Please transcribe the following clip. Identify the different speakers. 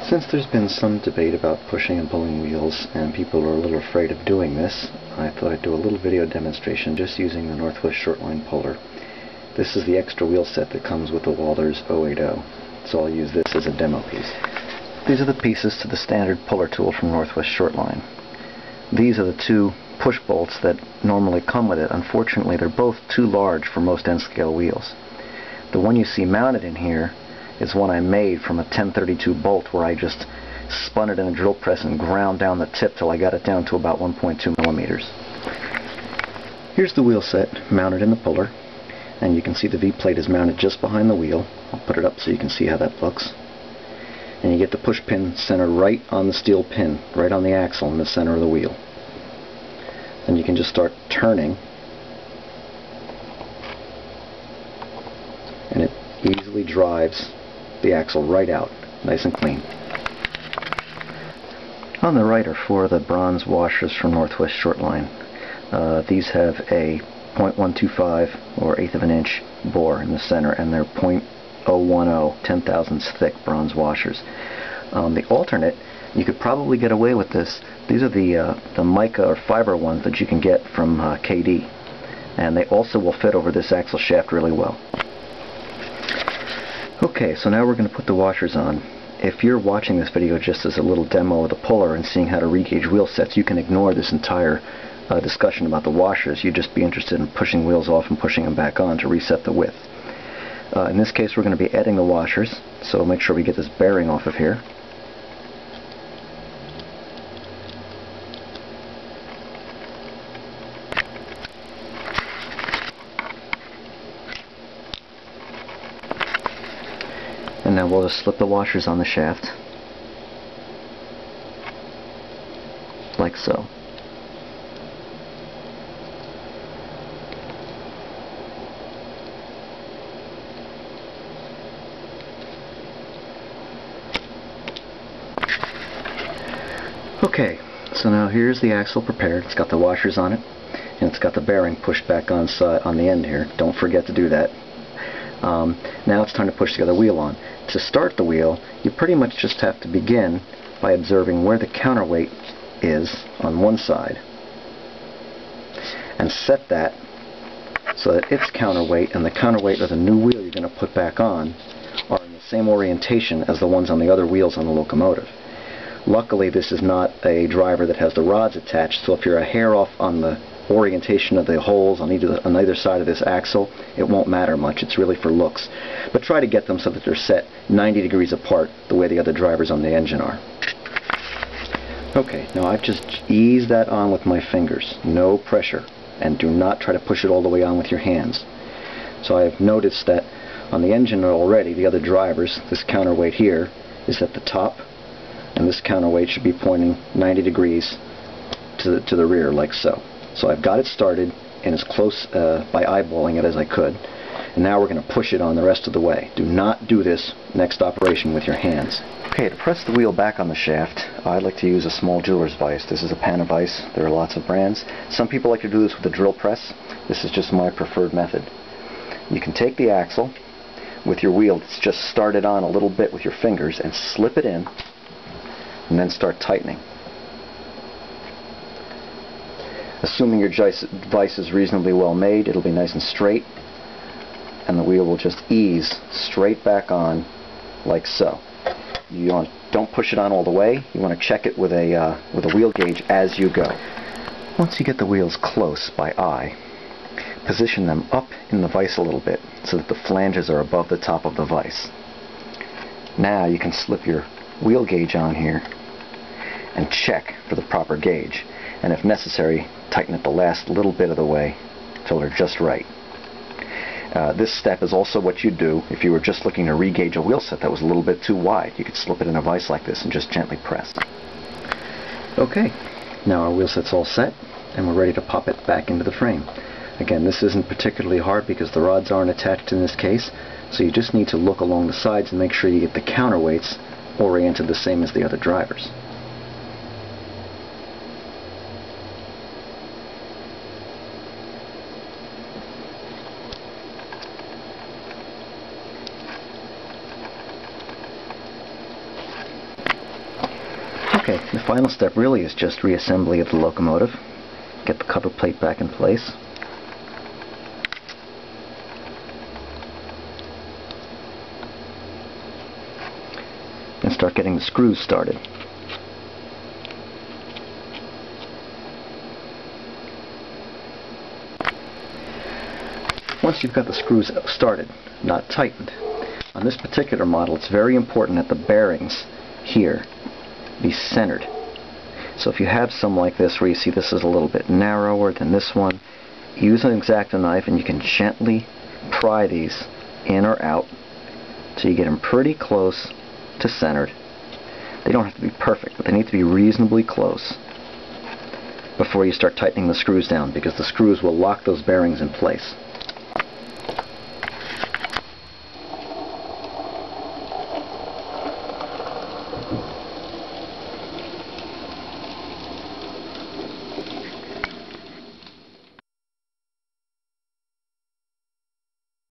Speaker 1: Since there's been some debate about pushing and pulling wheels, and people are a little afraid of doing this, I thought I'd do a little video demonstration just using the Northwest Shortline puller. This is the extra wheel set that comes with the Walthers 080, so I'll use this as a demo piece. These are the pieces to the standard puller tool from Northwest Shortline. These are the two push bolts that normally come with it. Unfortunately, they're both too large for most N-scale wheels. The one you see mounted in here is one I made from a 1032 bolt where I just spun it in a drill press and ground down the tip till I got it down to about 1.2 millimeters. Here's the wheel set mounted in the puller, and you can see the V-plate is mounted just behind the wheel. I'll put it up so you can see how that looks. And you get the push pin centered right on the steel pin, right on the axle in the center of the wheel. Then you can just start turning, and it easily drives the axle right out, nice and clean. On the right are four of the bronze washers from Northwest Shortline. These have a .125 or 1/8 of an inch bore in the center, and they're .010 10/1000ths thick bronze washers. The alternate, you could probably get away with this. These are the mica or fiber ones that you can get from KD, and they also will fit over this axle shaft really well. Okay, so now we're going to put the washers on. If you're watching this video just as a little demo of the puller and seeing how to re-gauge wheel sets, you can ignore this entire discussion about the washers. You'd just be interested in pushing wheels off and pushing them back on to reset the width. In this case, we're going to be adding the washers, so make sure we get this bearing off of here. And now we'll just slip the washers on the shaft, like so. Okay, so now here's the axle prepared. It's got the washers on it, and it's got the bearing pushed back on the end here. Don't forget to do that. Now it's time to push the other wheel on. To start the wheel, you pretty much just have to begin by observing where the counterweight is on one side and set that so that its counterweight and the counterweight of the new wheel you're going to put back on are in the same orientation as the ones on the other wheels on the locomotive. Luckily, this is not a driver that has the rods attached, so if you're a hair off on the orientation of the holes on either side of this axle, it won't matter much. It's really for looks. But try to get them so that they're set 90 degrees apart the way the other drivers on the engine are. Okay, now I've just eased that on with my fingers. No pressure. And do not try to push it all the way on with your hands. So I've noticed that on the engine already, the other drivers, this counterweight here is at the top, and this counterweight should be pointing 90 degrees to the rear, like so. So I've got it started and as close by eyeballing it as I could, and now we're going to push it on the rest of the way. Do not do this next operation with your hands. Okay, to press the wheel back on the shaft, I'd like to use a small jeweler's vise. This is a Pana vise. There are lots of brands. Some people like to do this with a drill press. This is just my preferred method. You can take the axle with your wheel that's just started on a little bit with your fingers and slip it in, and then start tightening. Assuming your vise is reasonably well made, it'll be nice and straight, and the wheel will just ease straight back on like so. Don't push it on all the way. You want to check it with a wheel gauge as you go. Once you get the wheels close by eye, position them up in the vise a little bit so that the flanges are above the top of the vise. Now you can slip your wheel gauge on here and check for the proper gauge, and if necessary, tighten it the last little bit of the way till they're just right. This step is also what you'd do if you were just looking to re-gauge a wheel set that was a little bit too wide. You could slip it in a vise like this and just gently press. Okay, now our wheel set's all set, and we're ready to pop it back into the frame. Again, this isn't particularly hard because the rods aren't attached in this case, so you just need to look along the sides and make sure you get the counterweights oriented the same as the other drivers. Okay, the final step really is just reassembly of the locomotive. Get the cover plate back in place. And start getting the screws started. Once you've got the screws started, not tightened, on this particular model it's very important that the bearings here be centered. So if you have some like this where you see this is a little bit narrower than this one, use an X-Acto knife and you can gently pry these in or out so you get them pretty close to centered. They don't have to be perfect, but they need to be reasonably close before you start tightening the screws down, because the screws will lock those bearings in place.